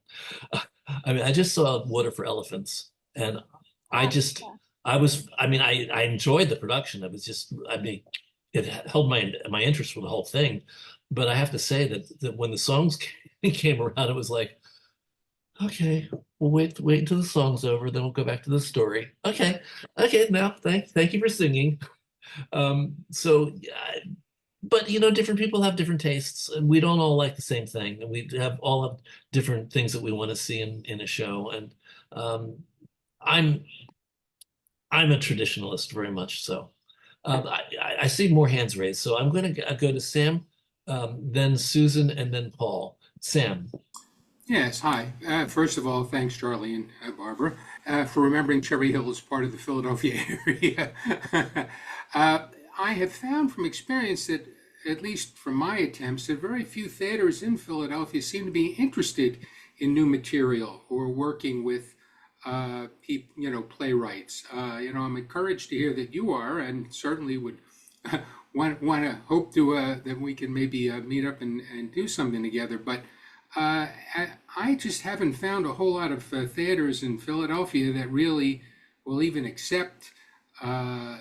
I mean, I just saw Water for Elephants, and I just, I enjoyed the production. It was just, it held my interest for the whole thing. But I have to say that when the songs came around, it was like, okay, we'll wait until the song's over, then we'll go back to the story. Okay, now thank you for singing. So yeah, but different people have different tastes, and we don't all like the same thing, and we all have different things that we want to see in a show. And um, I'm I'm a traditionalist very much so. I see more hands raised, so I'm going to go to Sam, then Susan, and then Paul. Sam. Yes, hi. First of all, thanks, Charlie and Barbara, for remembering Cherry Hill as part of the Philadelphia area. I have found from experience that, at least from my attempts, that very few theaters in Philadelphia seem to be interested in new material or working with playwrights. I'm encouraged to hear that you are, and certainly would want to hope to that we can maybe meet up and do something together. But I just haven't found a whole lot of theaters in Philadelphia that really will even accept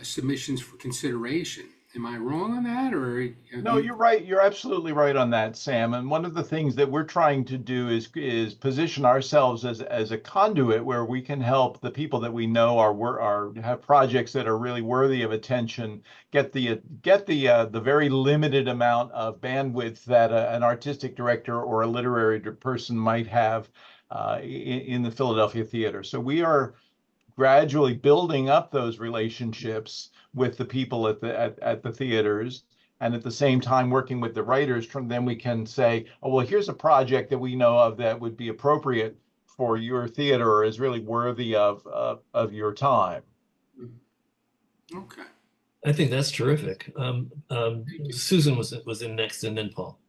submissions for consideration. Am I wrong on that, or No, you're right. You're absolutely right on that, Sam. And one of the things that we're trying to do is position ourselves as a conduit where we can help the people that we know are have projects that are really worthy of attention, get the very limited amount of bandwidth that an artistic director or a literary person might have in the Philadelphia theater. So we are gradually building up those relationships with the people at the theaters, and at the same time working with the writers. From then we can say, oh well, here's a project that we know of that would be appropriate for your theater or is really worthy of your time. Okay. I think that's terrific. Thank you. Susan was in next, and then Paul.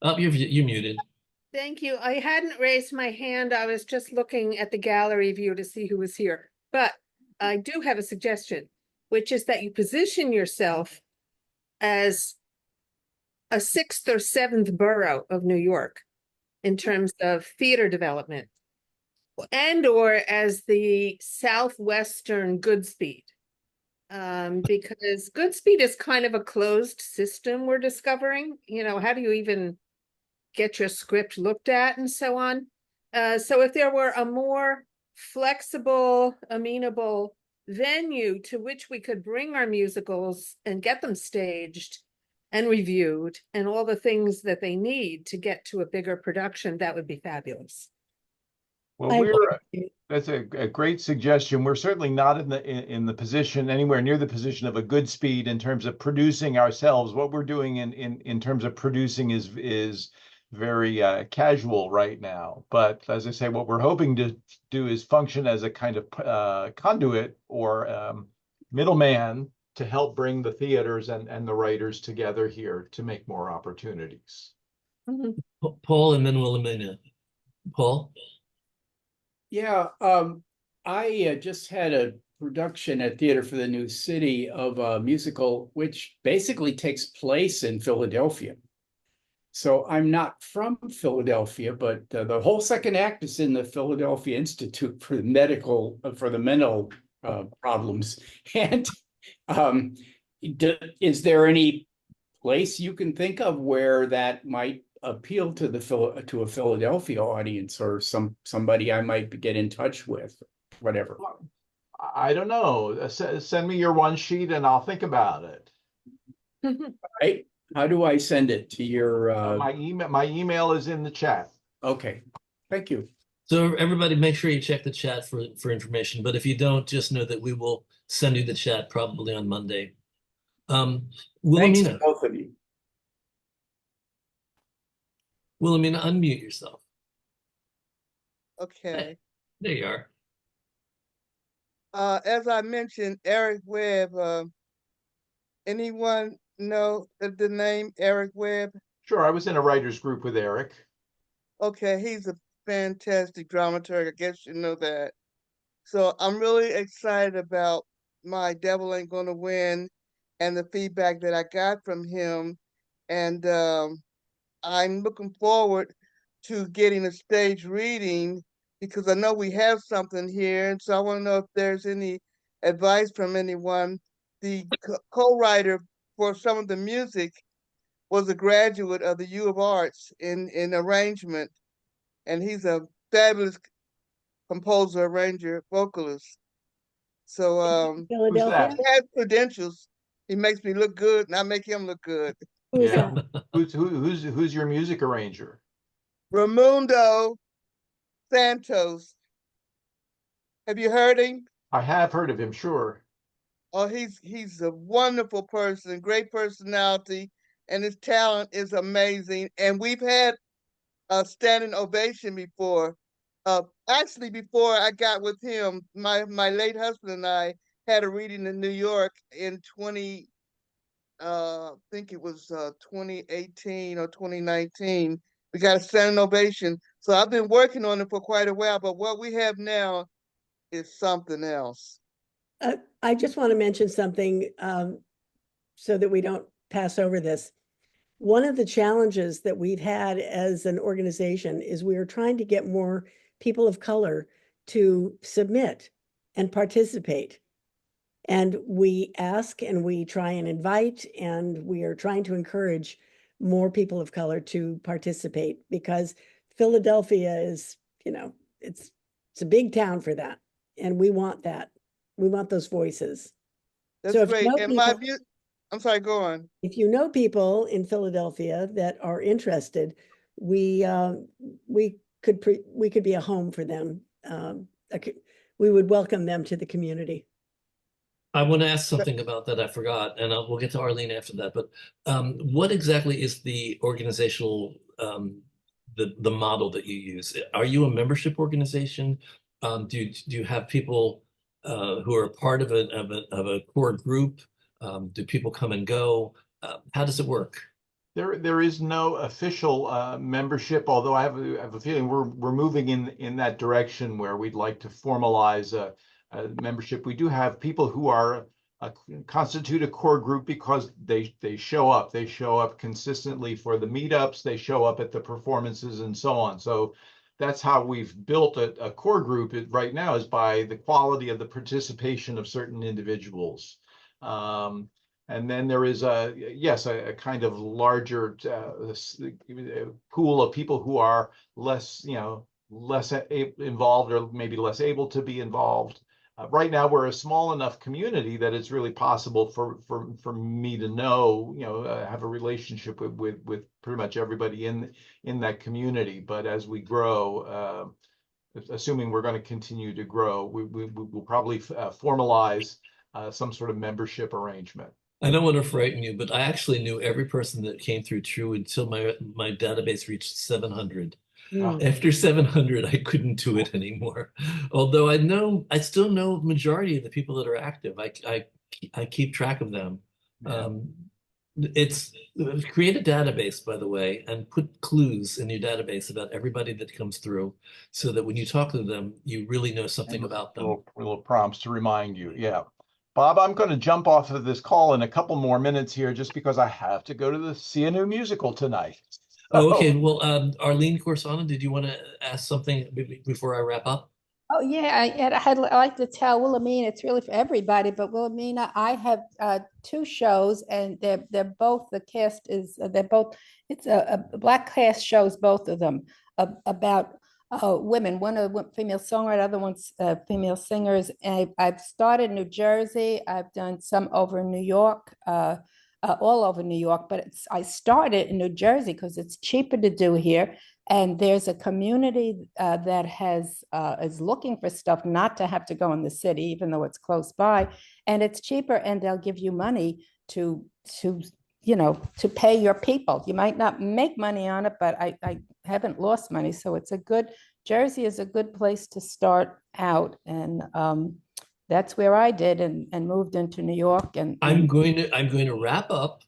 Oh, you're muted. Thank you. I hadn't raised my hand. I was just looking at the gallery view to see who was here. But I do have a suggestion, which is that you position yourself as a 6th or 7th borough of New York in terms of theater development, and or as the southwestern Goodspeed. Because Goodspeed is kind of a closed system we're discovering. You know, how do you even get your script looked at and so on? So if there were a more flexible, amenable venue to which we could bring our musicals and get them staged and reviewed and all the things that they need to get to a bigger production, that would be fabulous. Well, that's a great suggestion. We're certainly not in the position, anywhere near the position of a Goodspeed in terms of producing ourselves. What we're doing in terms of producing is very casual right now. But as I say, what we're hoping to do is function as a kind of conduit or middleman to help bring the theaters and the writers together here to make more opportunities. Mm-hmm. Paul and then Wilhelmina. Paul? Yeah, I just had a production at Theater for the New City of a musical which basically takes place in Philadelphia. So I'm not from Philadelphia, but the whole second act is in the Philadelphia Institute for the mental problems. And is there any place you can think of where that might appeal to a Philadelphia audience, or somebody I might get in touch with, whatever? I don't know. Send me your one sheet and I'll think about it. Right? How do I send it to your? My email is in the chat. Okay, thank you. So everybody, make sure you check the chat for information. But if you don't, just know that we will send you the chat probably on Monday. Thanks Wilhelmina. to both of you. Wilhelmina, unmute yourself. Okay. There you are. As I mentioned, Eric Webb, anyone know the name Eric Webb? Sure, I was in a writers group with Eric. Okay, he's a fantastic dramaturg. I guess you know that. So I'm really excited about My Devil Ain't Gonna Win and the feedback that I got from him. And I'm looking forward to getting a stage reading because I know we have something here. And so I want to know if there's any advice from anyone. The co-writer for some of the music was a graduate of the U of Arts in arrangement. And he's a fabulous composer, arranger, vocalist. So Philadelphia? he has credentials. He makes me look good and I make him look good. Who is Yeah. that? Who's your music arranger? Raimundo Santos. Have you heard him? I have heard of him, sure. Oh, he's a wonderful person, great personality, and his talent is amazing. And we've had a standing ovation before. Actually, before I got with him, my late husband and I had a reading in New York in I think it was 2018 or 2019. We got a standing ovation. So I've been working on it for quite a while, but what we have now is something else. I just want to mention something so that we don't pass over this. One of the challenges that we've had as an organization is we are trying to get more people of color to submit and participate. And we ask and we try and invite, and we are trying to encourage more people of color to participate because Philadelphia is, it's a big town for that. And we want that. We want those voices. That's So if great. you know And people- my view, I'm sorry, go on. If you know people in Philadelphia that are interested, we could be a home for them. We would welcome them to the community. I want to ask something about that. I forgot, and we'll get to Arlene after that. But what exactly is the organizational the model that you use. Are you a membership organization? Do you have people who are part of a core group? Do people come and go? How does it work? There is no official membership, although I have a feeling we're moving in that direction where we'd like to formalize a membership. We do have people who are constitute a core group because they show up. They show up consistently for the meetups. They show up at the performances and so on. So that's how we've built a core group right now, is by the quality of the participation of certain individuals. And then there is a kind of larger pool of people who are less involved, or maybe less able to be involved. Right now, we're a small enough community that it's really possible for me to have a relationship with pretty much everybody in that community. But as we grow, assuming we're going to continue to grow, we'll probably formalize some sort of membership arrangement. I don't want to frighten you, but I actually knew every person that came through TRU until my database reached 700. After 700, I couldn't do it anymore. Although I still know the majority of the people that are active. I keep track of them. Yeah. It's create a database, by the way, and put clues in your database about everybody that comes through, so that when you talk to them, you really know something about them. Little prompts to remind you. Yeah. Bob, I'm going to jump off of this call in a couple more minutes here, just because I have to go to the see a new musical tonight. Oh, okay. Well, Arlene Corsano, did you want to ask something before I wrap up? Oh yeah, I'd like to tell Wilhelmina, it's really for everybody, but Wilhelmina, I have two shows, and they're both, the cast is it's a Black cast shows, both of them, about women, one a female songwriter, other one's female singers. And I've started in New Jersey. I've done some over in New York, all over New York, but I started in New Jersey because it's cheaper to do here. And there's a community that is looking for stuff, not to have to go in the city, even though it's close by, and it's cheaper, and they'll give you money to pay your people. You might not make money on it, but I haven't lost money. So Jersey is a good place to start out. And that's where I did, and moved into New York. And I'm going to wrap up.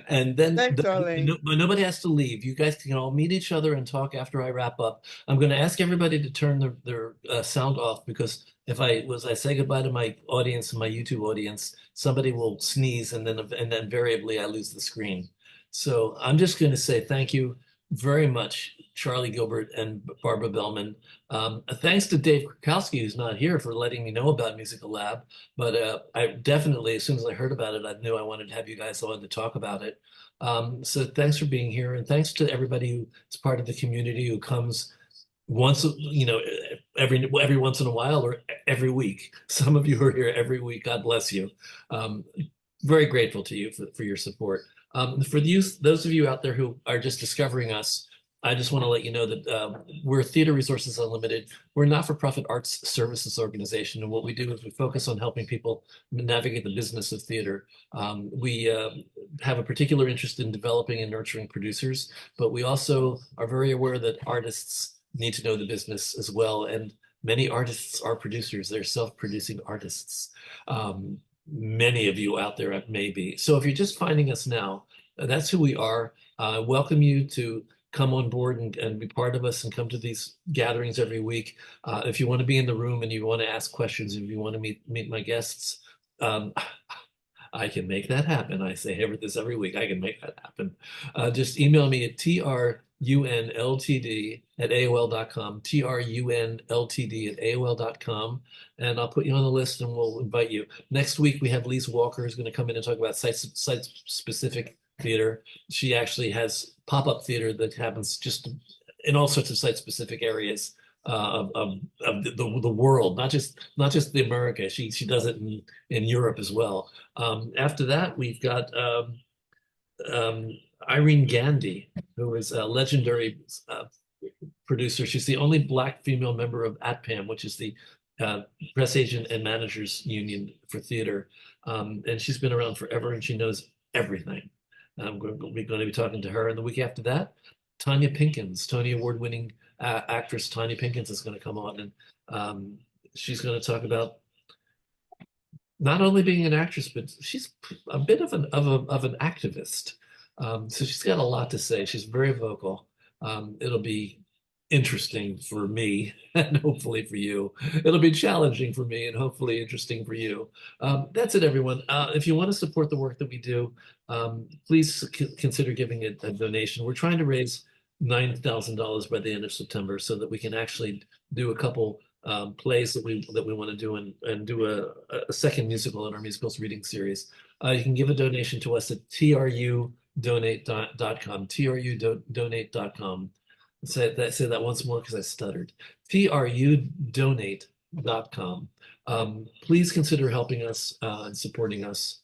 And then Thanks, Arlene. nobody has to leave. You guys can all meet each other and talk after I wrap up. I'm going to ask everybody to turn their sound off, because if I say goodbye to my audience and my YouTube audience, somebody will sneeze, and then invariably I lose the screen. So I'm just going to say thank you very much, Charlie Gilbert and Barbara Bellman. Thanks to Dave Krakowski, who's not here, for letting me know about MusiCoLab. But I definitely, as soon as I heard about it, I knew I wanted to have you guys on to talk about it. So thanks for being here, and thanks to everybody who is part of the community, who comes once, every once in a while, or every week. Some of you are here every week. God bless you. Very grateful to you for your support. For those of you out there who are just discovering us, I just want to let you know that we're Theater Resources Unlimited. We're a not-for-profit arts services organization, and what we do is we focus on helping people navigate the business of theater. We have a particular interest in developing and nurturing producers, but we also are very aware that artists need to know the business as well, and many artists are producers. They're self-producing artists. Many of you out there may be. So if you're just finding us now, that's who we are. I welcome you to come on board and be part of us and come to these gatherings every week. If you want to be in the room and you want to ask questions, if you want to meet my guests, I can make that happen. I say this every week. I can make that happen. Just email me at trunltd@aol.com, trunltd@aol.com, and I'll put you on the list and we'll invite you. Next week, we have Lise Walker, who's going to come in and talk about site-specific theater. She actually has pop-up theater that happens just in all sorts of site-specific areas of the world, not just the America. She does it in Europe as well. After that, we've got Irene Gandy, who is a legendary producer. She's the only Black female member of ATPAM, which is the Press Agent and Managers Union for Theater. And she's been around forever, and she knows everything. We're going to be talking to her. And the week after that, Tanya Pinkins, Tony Award-winning actress Tanya Pinkins is going to come on, and she's going to talk about not only being an actress, but she's a bit of an activist. So she's got a lot to say. She's very vocal. It'll be interesting for me and hopefully for you. It'll be challenging for me and hopefully interesting for you. That's it, everyone. If you want to support the work that we do, please consider giving a donation. We're trying to raise $9,000 by the end of September so that we can actually do a couple plays that we want to do and do a second musical in our musicals reading series. You can give a donation to us at trudonate.com, trudonate.com. Say that once more because I stuttered. trudonate.com. Please consider helping us and supporting us.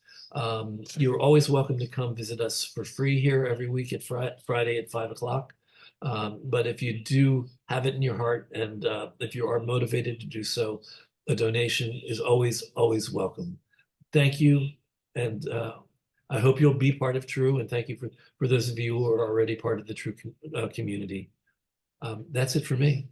You're always welcome to come visit us for free here every week at Friday at 5 o'clock. But if you do have it in your heart and if you are motivated to do so, a donation is always welcome. Thank you. And I hope you'll be part of TRU. And thank you for those of you who are already part of the TRU community. That's it for me.